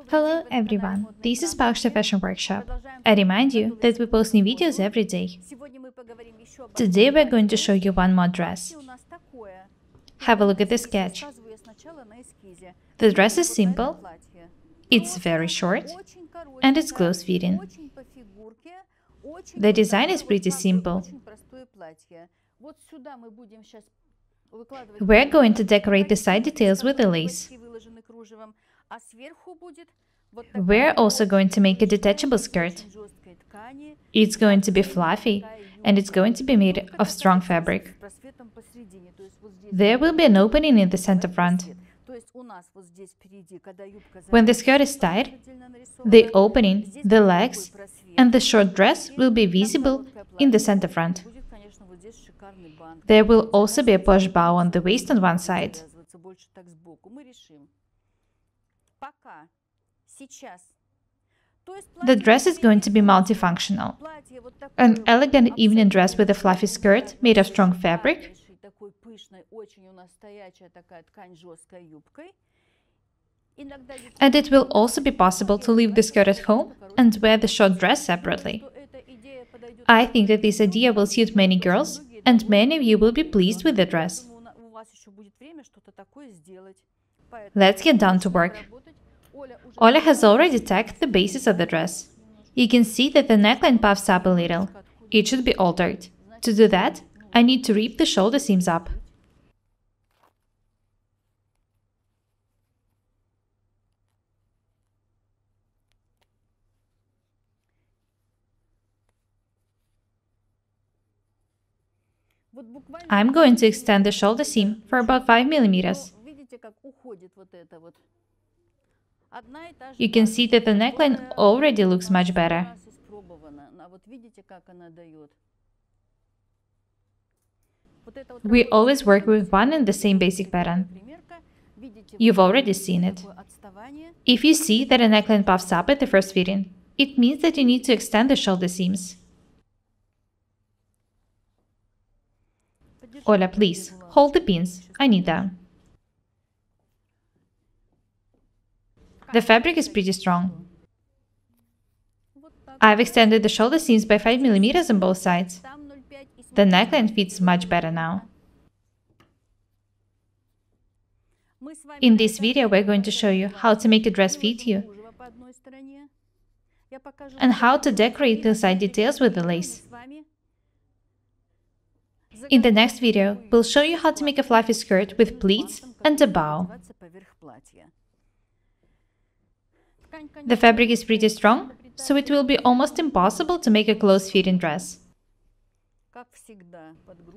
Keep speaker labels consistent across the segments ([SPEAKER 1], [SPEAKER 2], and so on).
[SPEAKER 1] Hello everyone, this is Paukshte Fashion Workshop. I remind you that we post new videos every day. Today we're going to show you one more dress. Have a look at the sketch. The dress is simple, it's very short, and it's close-fitting. The design is pretty simple. We're going to decorate the side details with the lace. We're also going to make a detachable skirt. It's going to be fluffy, and it's going to be made of strong fabric. There will be an opening in the center front. When the skirt is tied, the opening, the legs, and the short dress will be visible in the center front. There will also be a push bow on the waist on one side. The dress is going to be multifunctional. An elegant evening dress with a fluffy skirt made of strong fabric, and it will also be possible to leave the skirt at home and wear the short dress separately. I think that this idea will suit many girls, and many of you will be pleased with the dress. Let's get down to work. Oля has already tacked the bases of the dress. You can see that the neckline puffs up a little. It should be altered. To do that, I need to rip the shoulder seams up. I'm going to extend the shoulder seam for about 5 millimeters. You can see that the neckline already looks much better. We always work with one and the same basic pattern. You've already seen it. If you see that a neckline puffs up at the first fitting, it means that you need to extend the shoulder seams. Oля, please, hold the pins. I need them. The fabric is pretty strong. I've extended the shoulder seams by 5 millimeters on both sides. The neckline fits much better now. In this video, we're going to show you how to make a dress fit you and how to decorate the side details with the lace. In the next video, we'll show you how to make a fluffy skirt with pleats and a bow. The fabric is pretty strong, so it will be almost impossible to make a close-fitting dress.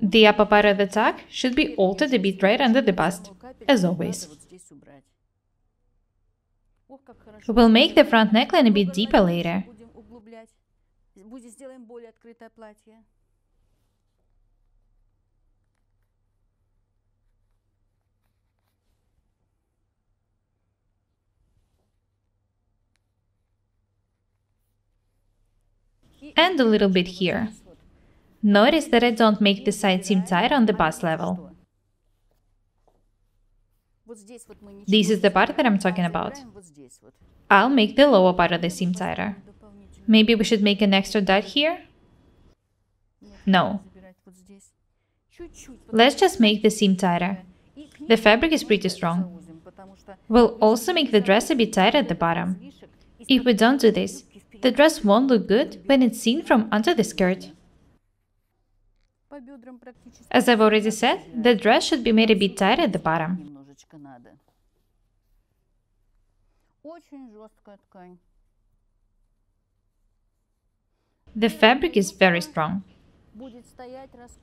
[SPEAKER 1] The upper part of the tuck should be altered a bit right under the bust, as always. We'll make the front neckline a bit deeper later. And a little bit here. Notice that I don't make the side seam tight on the bust level. This is the part that I'm talking about. I'll make the lower part of the seam tighter. Maybe we should make an extra dot here? No. Let's just make the seam tighter. The fabric is pretty strong. We'll also make the dress a bit tighter at the bottom. If we don't do this, the dress won't look good when it's seen from under the skirt. As I've already said, the dress should be made a bit tighter at the bottom. The fabric is very strong.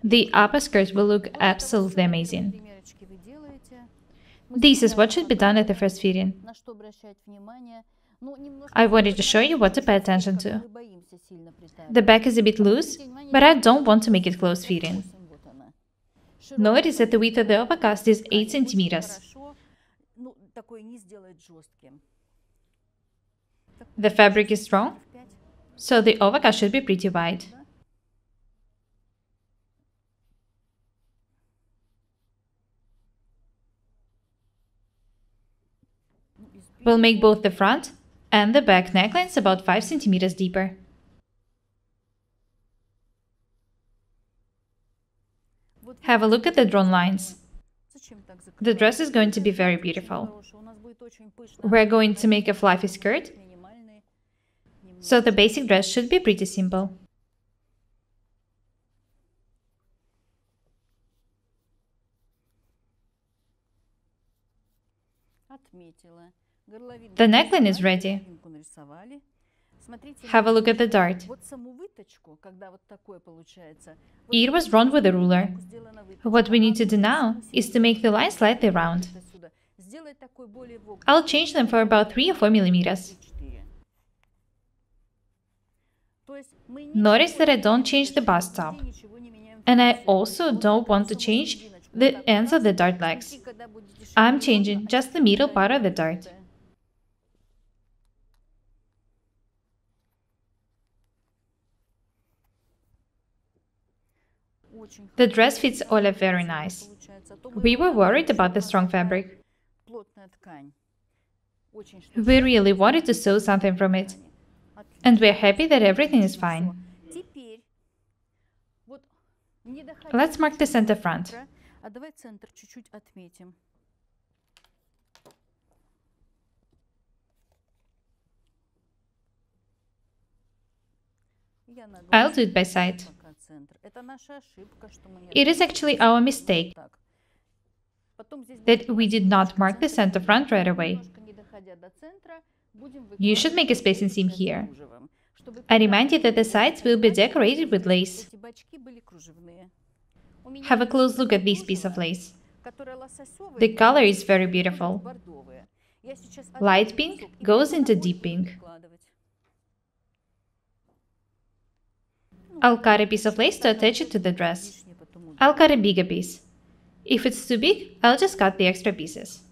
[SPEAKER 1] The upper skirt will look absolutely amazing. This is what should be done at the first fitting. I wanted to show you what to pay attention to. The back is a bit loose, but I don't want to make it close-fitting. Notice that the width of the overcast is 8 centimeters. The fabric is strong, so the overcast should be pretty wide. We'll make both the front And the back neckline is about 5 centimeters deeper. Have a look at the drawn lines. The dress is going to be very beautiful. We're going to make a fluffy skirt, so the basic dress should be pretty simple. The neckline is ready. Have a look at the dart. It was drawn with a ruler. What we need to do now is to make the line slightly round. I'll change them for about 3 or 4 millimeters. Notice that I don't change the bust top. And I also don't want to change the ends of the dart legs. I'm changing just the middle part of the dart. The dress fits Olive very nice. We were worried about the strong fabric. We really wanted to sew something from it. And we're happy that everything is fine. Let's mark the center front. I'll do it by side. It is actually our mistake that we did not mark the center front right away. You should make a spacing seam here. I remind you that the sides will be decorated with lace. Have a close look at this piece of lace. The color is very beautiful. Light pink goes into deep pink. I'll cut a piece of lace to attach it to the dress. I'll cut a bigger piece. If it's too big, I'll just cut the extra pieces.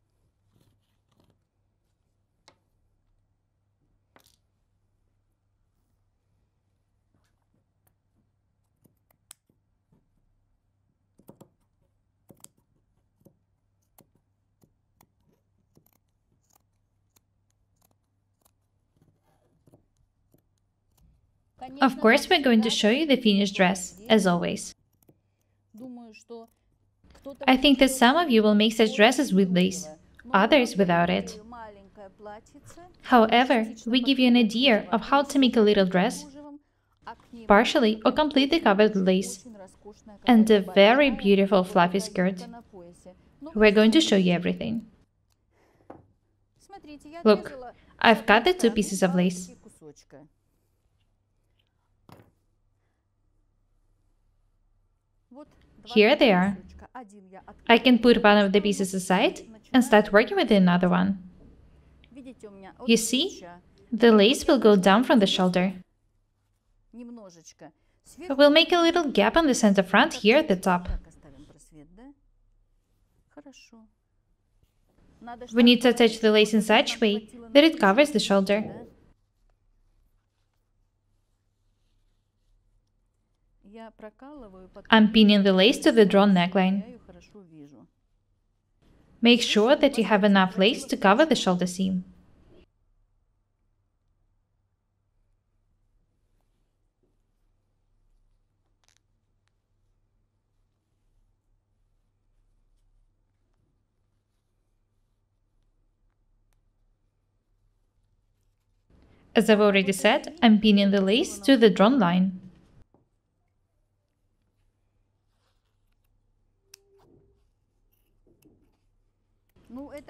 [SPEAKER 1] Of course, we're going to show you the finished dress, as always. I think that some of you will make such dresses with lace, others without it. However, we give you an idea of how to make a little dress, partially or completely covered with lace, and a very beautiful fluffy skirt. We're going to show you everything. Look, I've cut the 2 pieces of lace. Here they are. I can put one of the pieces aside and start working with another one. You see, the lace will go down from the shoulder. We'll make a little gap on the center front here at the top. We need to attach the lace in such a way that it covers the shoulder. I'm pinning the lace to the drawn neckline. Make sure that you have enough lace to cover the shoulder seam. As I've already said, I'm pinning the lace to the drawn line.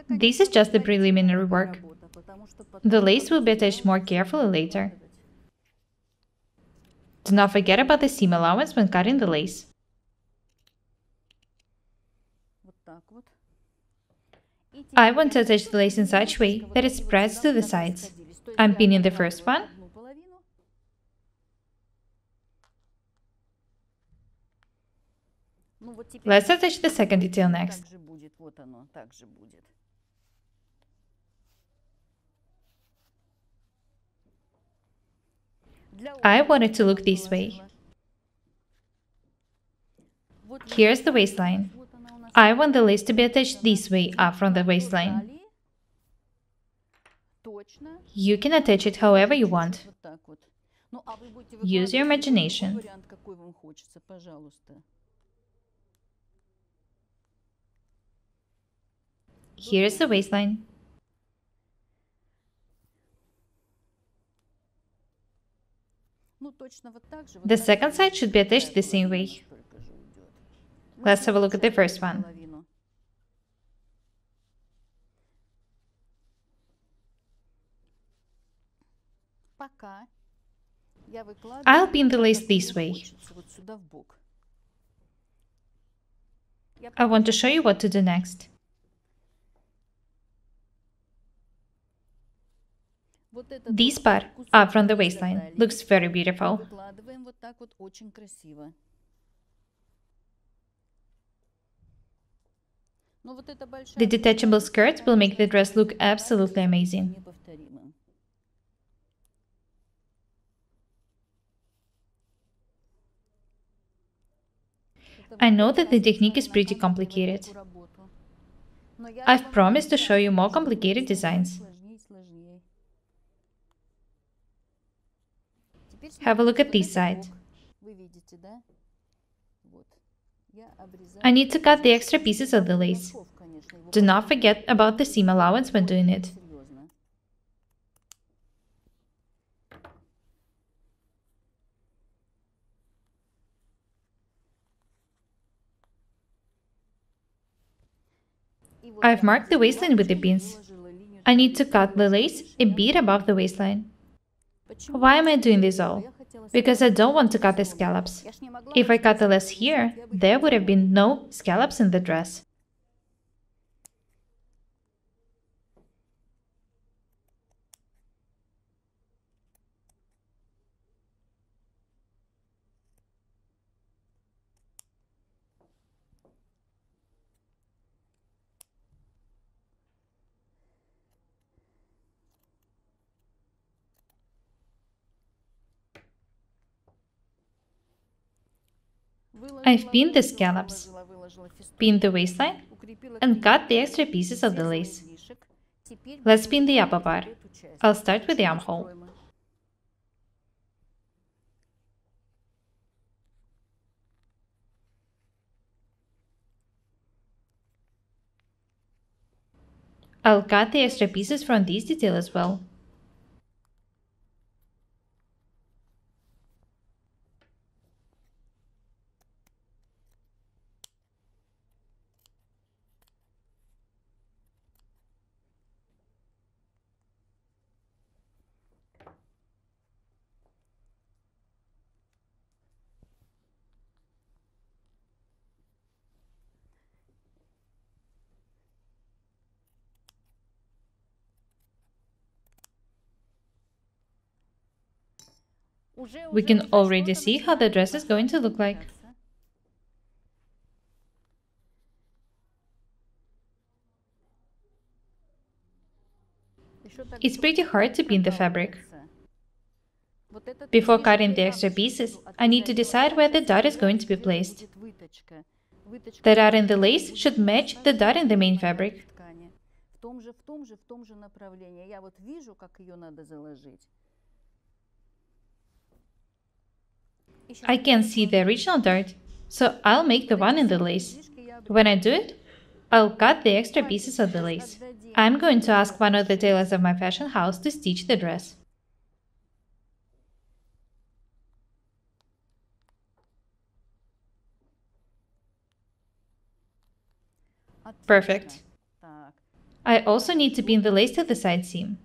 [SPEAKER 1] This is just the preliminary work. The lace will be attached more carefully later. Do not forget about the seam allowance when cutting the lace. I want to attach the lace in such a way that it spreads to the sides. I'm pinning the first one. Let's attach the second detail next. I want it to look this way. Here's the waistline. I want the lace to be attached this way up from the waistline. You can attach it however you want. Use your imagination. Here is the waistline. The second side should be attached the same way. Let's have a look at the first one. I'll pin the lace this way. I want to show you what to do next. This part, up from the waistline, looks very beautiful. The detachable skirt will make the dress look absolutely amazing. I know that the technique is pretty complicated. I've promised to show you more complicated designs. Have a look at this side. I need to cut the extra pieces of the lace. Do not forget about the seam allowance when doing it. I've marked the waistline with the pins. I need to cut the lace a bit above the waistline. Why am I doing this all? Because I don't want to cut the scallops. If I cut the lace here, there would have been no scallops in the dress. I've pinned the scallops, pinned the waistline, and cut the extra pieces of the lace. Let's pin the upper part. I'll start with the armhole. I'll cut the extra pieces from this detail as well. We can already see how the dress is going to look like. It's pretty hard to pin the fabric. Before cutting the extra pieces, I need to decide where the dot is going to be placed. The dot in the lace should match the dot in the main fabric. I can see the original dart, so I'll make the one in the lace. When I do it, I'll cut the extra pieces of the lace. I'm going to ask one of the tailors of my fashion house to stitch the dress. Perfect. I also need to pin the lace to the side seam.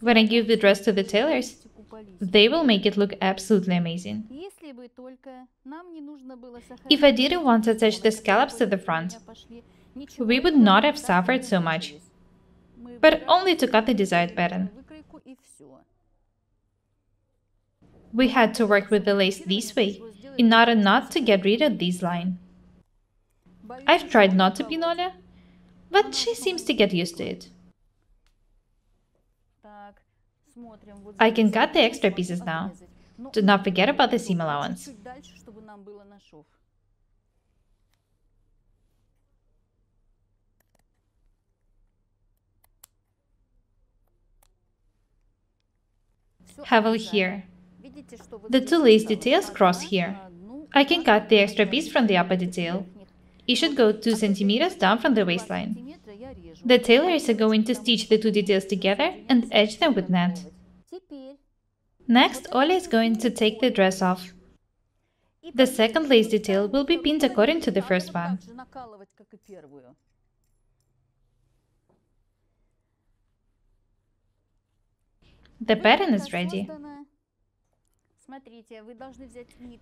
[SPEAKER 1] When I give the dress to the tailors, they will make it look absolutely amazing. If I didn't want to attach the scallops to the front, we would not have suffered so much, but only to cut the desired pattern. We had to work with the lace this way in order not to get rid of this line. I've tried not to pin Oля, but she seems to get used to it. I can cut the extra pieces now. Do not forget about the seam allowance. Have a look here. The two lace details cross here. I can cut the extra piece from the upper detail. It should go 2 centimeters down from the waistline. The tailors are going to stitch the two details together and edge them with net. Next, Oля is going to take the dress off. The second lace detail will be pinned according to the first one. The pattern is ready.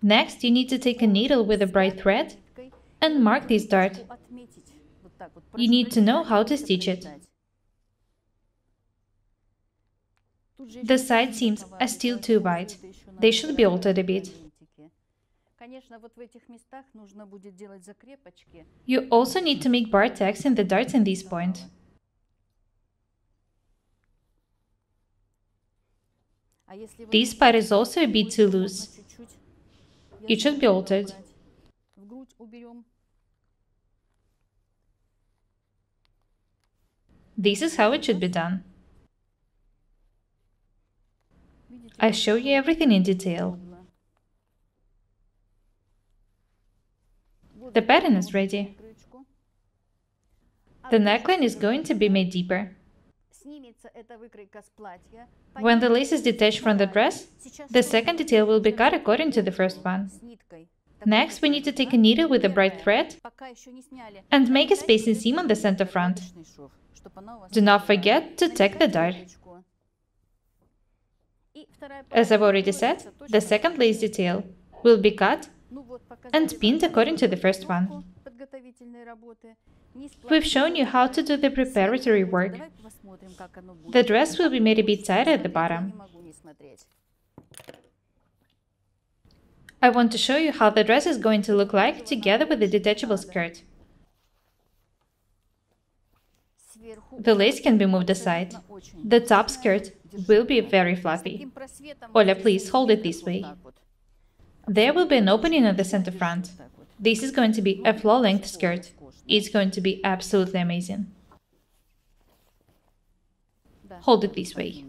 [SPEAKER 1] Next, you need to take a needle with a bright thread and mark this dart. You need to know how to stitch it. The side seams are still too wide. They should be altered a bit. You also need to make bar tags in the darts in this point. This part is also a bit too loose. It should be altered. This is how it should be done. I show you everything in detail. The pattern is ready. The neckline is going to be made deeper. When the lace is detached from the dress, the second detail will be cut according to the first one. Next, we need to take a needle with a bright thread and make a spacing seam on the center front. Do not forget to tack the dart. As I've already said, the second lace detail will be cut and pinned according to the first one. We've shown you how to do the preparatory work. The dress will be made a bit tighter at the bottom. I want to show you how the dress is going to look like together with the detachable skirt. The lace can be moved aside. The top skirt will be very fluffy. Oля, please hold it this way. There will be an opening on the center front. This is going to be a floor-length skirt. It's going to be absolutely amazing. Hold it this way.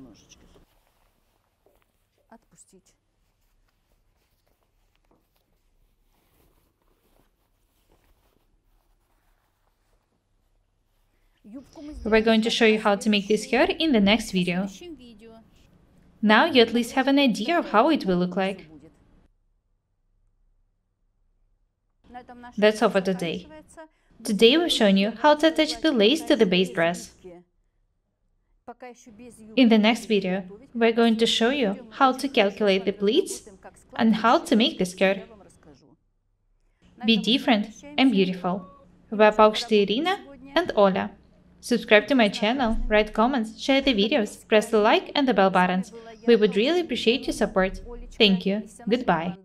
[SPEAKER 1] We're going to show you how to make this skirt in the next video. Now you at least have an idea of how it will look like. That's all for today. Today we've shown you how to attach the lace to the base dress. In the next video, we're going to show you how to calculate the pleats and how to make the skirt. Be different and beautiful. We're Paukshte Irina and Ola. Subscribe to my channel, write comments, share the videos, press the like and the bell buttons. We would really appreciate your support. Thank you. Goodbye.